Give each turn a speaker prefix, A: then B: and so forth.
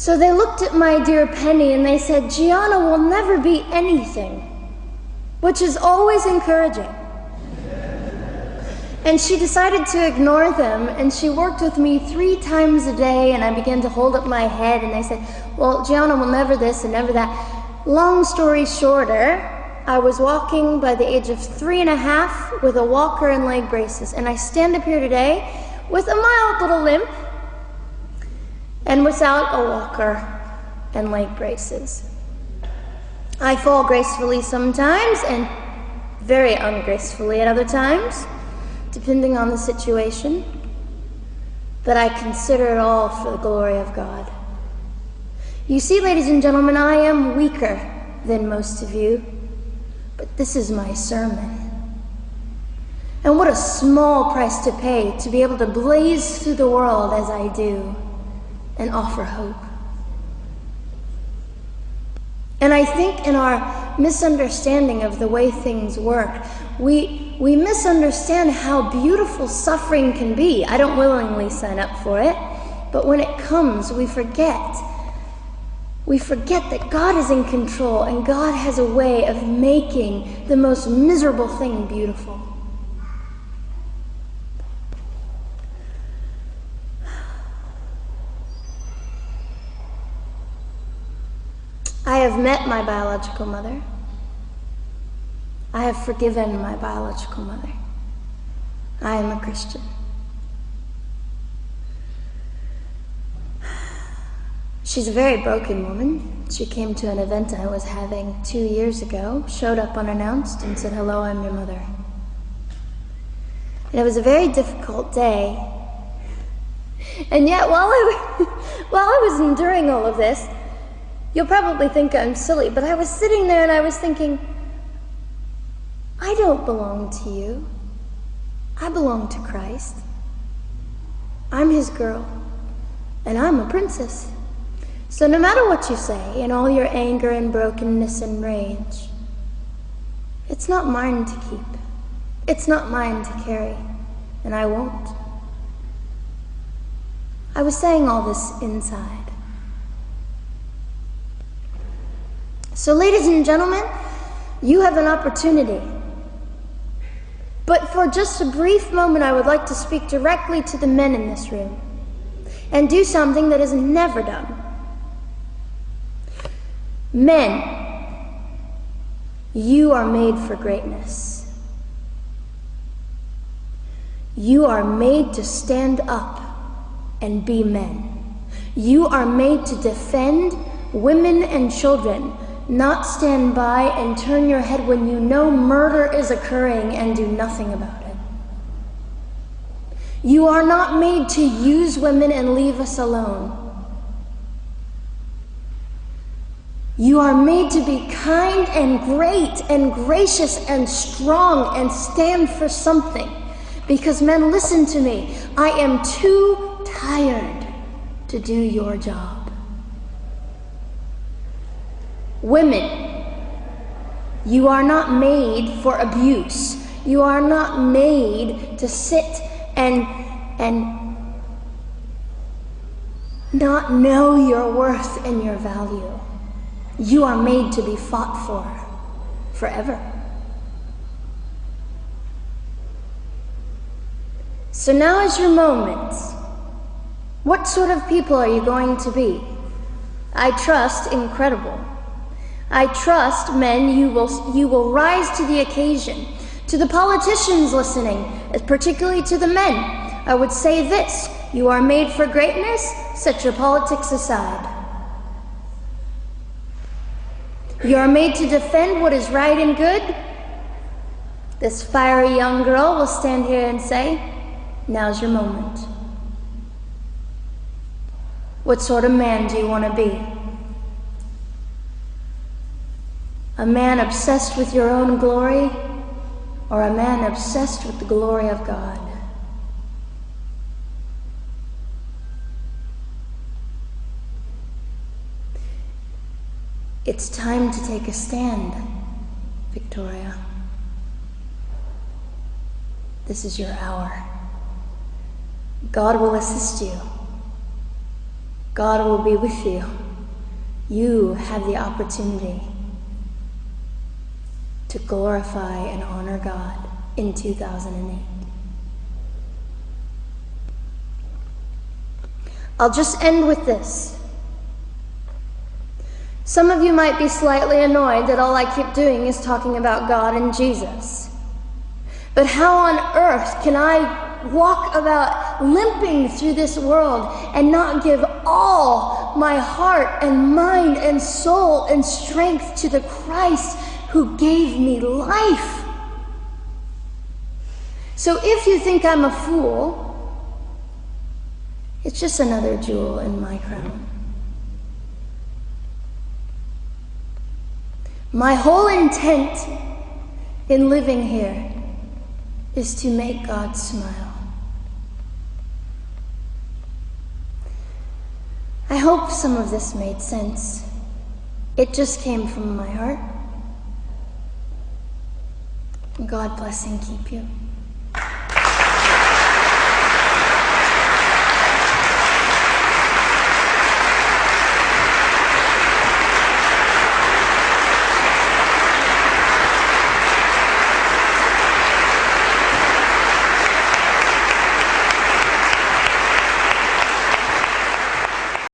A: So they looked at my dear Penny and they said, Gianna will never be anything, which is always encouraging. And she decided to ignore them, and she worked with me 3 times a day, and I began to hold up my head, and they said, well, Gianna will never this and never that. Long story shorter, I was walking by the age of 3.5 with a walker and leg braces, and I stand up here today with a mild little limp and without a walker and leg braces. I fall gracefully sometimes and very ungracefully at other times, depending on the situation, but I consider it all for the glory of God. You see, ladies and gentlemen, I am weaker than most of you, but this is my sermon. And what a small price to pay to be able to blaze through the world as I do and offer hope. And I think in our misunderstanding of the way things work, we misunderstand how beautiful suffering can be. I don't willingly sign up for it, but when it comes, we forget. We forget that God is in control and God has a way of making the most miserable thing beautiful. I have met my biological mother. I have forgiven my biological mother. I am a Christian. She's a very broken woman. She came to an event I was having 2 years ago, showed up unannounced, and said, hello, I'm your mother. And it was a very difficult day. And yet, while I was enduring all of this, you'll probably think I'm silly, but I was sitting there and I was thinking, I don't belong to you. I belong to Christ. I'm his girl, and I'm a princess. So no matter what you say, in all your anger and brokenness and rage, it's not mine to keep. It's not mine to carry, and I won't. I was saying all this inside. So ladies and gentlemen, you have an opportunity. But for just a brief moment, I would like to speak directly to the men in this room and do something that is never done. Men, you are made for greatness. You are made to stand up and be men. You are made to defend women and children, not stand by and turn your head when you know murder is occurring and do nothing about it. You are not made to use women and leave us alone. You are made to be kind and great and gracious and strong and stand for something. Because men, listen to me, I am too tired to do your job. Women, you are not made for abuse. You are not made to sit and not know your worth and your value. You are made to be fought for forever. So now is your moment. What sort of people are you going to be? I trust incredible. I trust, men, you will rise to the occasion. To the politicians listening, particularly to the men, I would say this: you are made for greatness, set your politics aside. You are made to defend what is right and good. This fiery young girl will stand here and say, now's your moment. What sort of man do you want to be? A man obsessed with your own glory, or a man obsessed with the glory of God? It's time to take a stand, Victoria. This is your hour. God will assist you. God will be with you. You have the opportunity to glorify and honor God in 2008. I'll just end with this. Some of you might be slightly annoyed that all I keep doing is talking about God and Jesus. But how on earth can I walk about limping through this world and not give all my heart and mind and soul and strength to the Christ who gave me life? So if you think I'm a fool, it's just another jewel in my crown. My whole intent in living here is to make God smile. I hope some of this made sense. It just came from my heart. God bless and keep you.